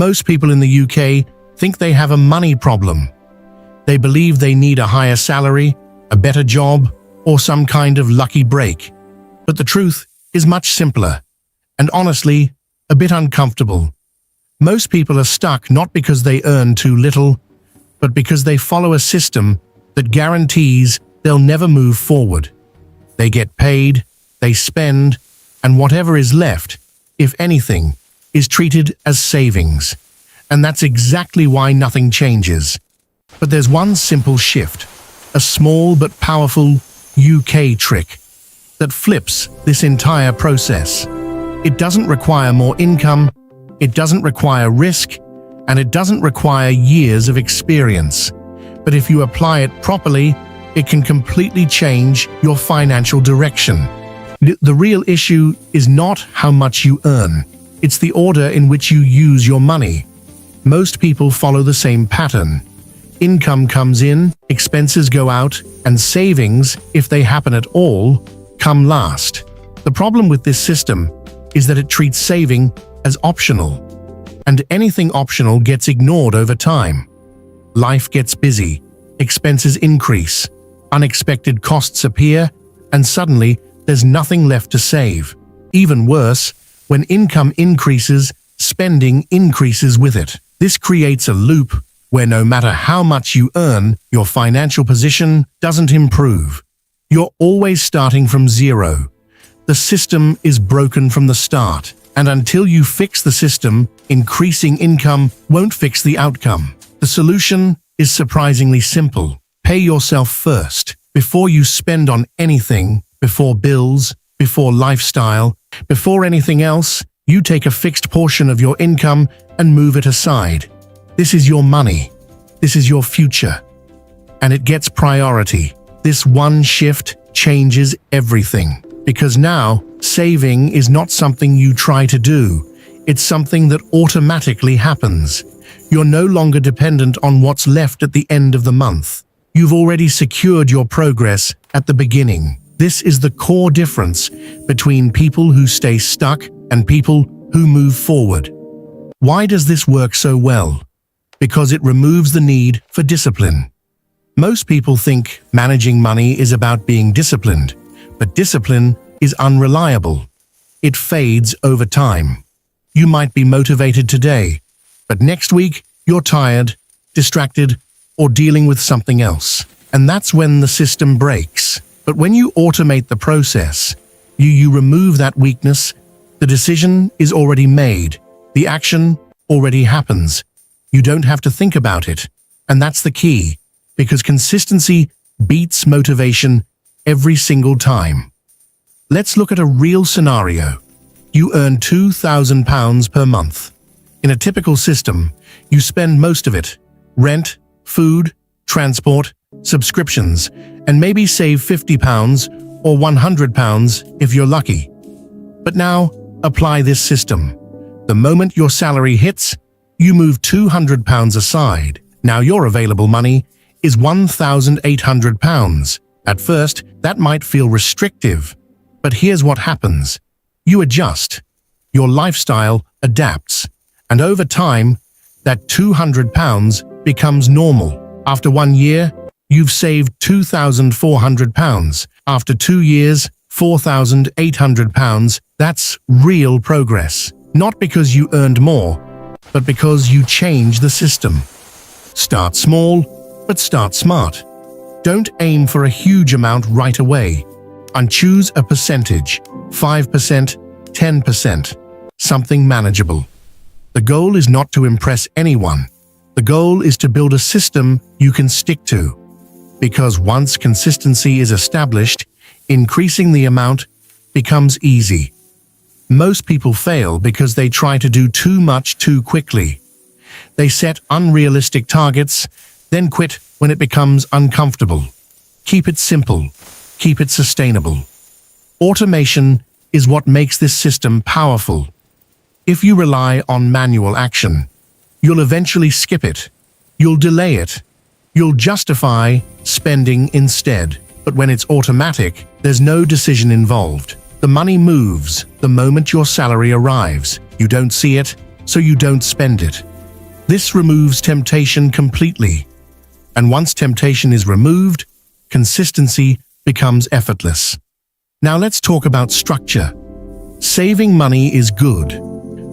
Most people in the UK think they have a money problem. They believe they need a higher salary, a better job, or some kind of lucky break. But the truth is much simpler, and honestly, a bit uncomfortable. Most people are stuck not because they earn too little, but because they follow a system that guarantees they'll never move forward. They get paid, they spend, and whatever is left, if anything, is treated as savings. And that's exactly why nothing changes. But there's one simple shift, a small but powerful UK trick that flips this entire process. It doesn't require more income, it doesn't require risk, and it doesn't require years of experience. But if you apply it properly, it can completely change your financial direction. The real issue is not how much you earn. It's the order in which you use your money. Most people follow the same pattern. Income comes in, expenses go out, and savings, if they happen at all, come last. The problem with this system is that it treats saving as optional. And anything optional gets ignored over time. Life gets busy, expenses increase, unexpected costs appear, and suddenly there's nothing left to save. Even worse, when income increases, spending increases with it. This creates a loop where no matter how much you earn, your financial position doesn't improve. You're always starting from zero. The system is broken from the start, and until you fix the system, increasing income won't fix the outcome. The solution is surprisingly simple. Pay yourself first, before you spend on anything, before bills, before lifestyle, before anything else. You take a fixed portion of your income and move it aside. This is your money. This is your future. And it gets priority. This one shift changes everything. Because now, saving is not something you try to do. It's something that automatically happens. You're no longer dependent on what's left at the end of the month. You've already secured your progress at the beginning. This is the core difference between people who stay stuck and people who move forward. Why does this work so well? Because it removes the need for discipline. Most people think managing money is about being disciplined, but discipline is unreliable. It fades over time. You might be motivated today, but next week you're tired, distracted, or dealing with something else. And that's when the system breaks. But when you automate the process, you remove that weakness, the decision is already made. The action already happens. You don't have to think about it. And that's the key, because consistency beats motivation every single time. Let's look at a real scenario. You earn £2,000 per month. In a typical system, you spend most of it: rent, food, transport, subscriptions, and maybe save £50 or £100 if you're lucky. But now, apply this system. The moment your salary hits, you move £200 aside. Now your available money is £1,800. At first, that might feel restrictive, but here's what happens. You adjust. Your lifestyle adapts. And over time, that £200 becomes normal. After 1 year, you've saved £2,400. After 2 years, £4,800. That's real progress. Not because you earned more, but because you changed the system. Start small, but start smart. Don't aim for a huge amount right away. And choose a percentage, 5%, 10%, something manageable. The goal is not to impress anyone. The goal is to build a system you can stick to. Because once consistency is established, increasing the amount becomes easy. Most people fail because they try to do too much too quickly. They set unrealistic targets, then quit when it becomes uncomfortable. Keep it simple. Keep it sustainable. Automation is what makes this system powerful. If you rely on manual action, you'll eventually skip it. You'll delay it. You'll justify spending instead. But when it's automatic, there's no decision involved. The money moves the moment your salary arrives. You don't see it, so you don't spend it. This removes temptation completely. And once temptation is removed, consistency becomes effortless. Now let's talk about structure. Saving money is good.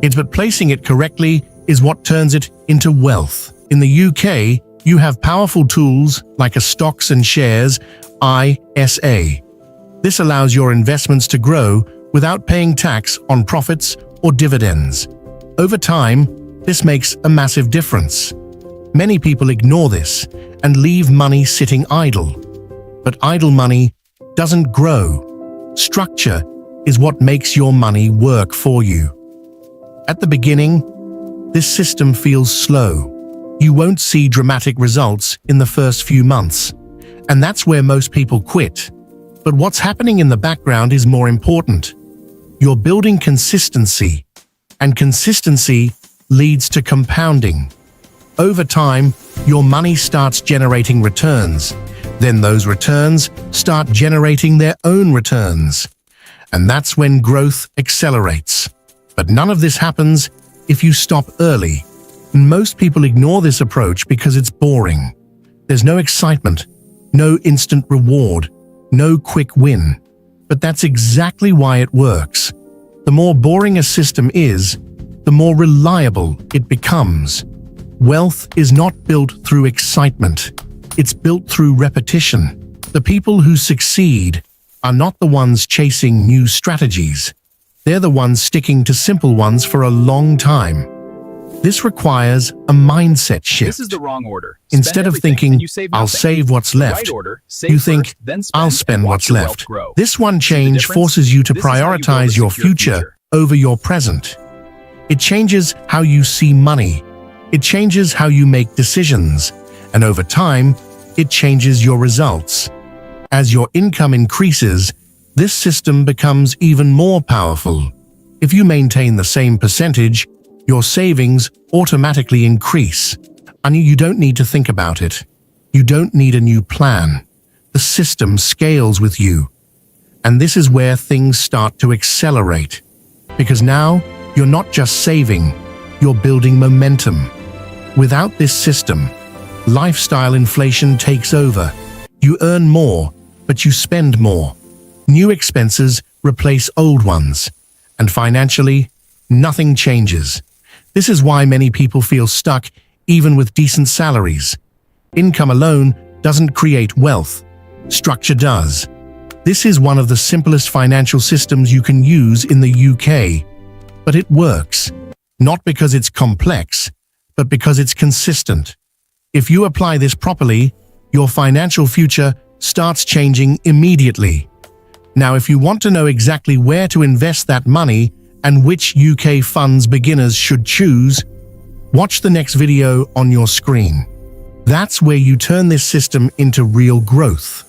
But placing it correctly is what turns it into wealth. In the UK, you have powerful tools like a stocks and shares ISA. This allows your investments to grow without paying tax on profits or dividends. Over time, this makes a massive difference. Many people ignore this and leave money sitting idle. But idle money doesn't grow. Structure is what makes your money work for you. At the beginning, this system feels slow. You won't see dramatic results in the first few months, and that's where most people quit. But what's happening in the background is more important. You're building consistency, and consistency leads to compounding. Over time, your money starts generating returns. Then those returns start generating their own returns. And that's when growth accelerates. But none of this happens if you stop early. Most people ignore this approach because it's boring. There's no excitement, no instant reward, no quick win. But that's exactly why it works. The more boring a system is, the more reliable it becomes. Wealth is not built through excitement. It's built through repetition. The people who succeed are not the ones chasing new strategies. They're the ones sticking to simple ones for a long time. This requires a mindset shift. This is the wrong order. Instead of thinking, I'll save what's left, you think, I'll spend what's left. This one change forces you to prioritize your future over your present. It changes how you see money. It changes how you make decisions. And over time, it changes your results. As your income increases, this system becomes even more powerful. If you maintain the same percentage, your savings automatically increase, and you don't need to think about it. You don't need a new plan. The system scales with you. And this is where things start to accelerate. Because now, you're not just saving, you're building momentum. Without this system, lifestyle inflation takes over. You earn more, but you spend more. New expenses replace old ones. And financially, nothing changes. This is why many people feel stuck even with decent salaries. Income alone doesn't create wealth. Structure does. This is one of the simplest financial systems you can use in the UK. But it works, not because it's complex, but because it's consistent. If you apply this properly, your financial future starts changing immediately. Now, if you want to know exactly where to invest that money and which UK funds beginners should choose, watch the next video on your screen. That's where you turn this system into real growth.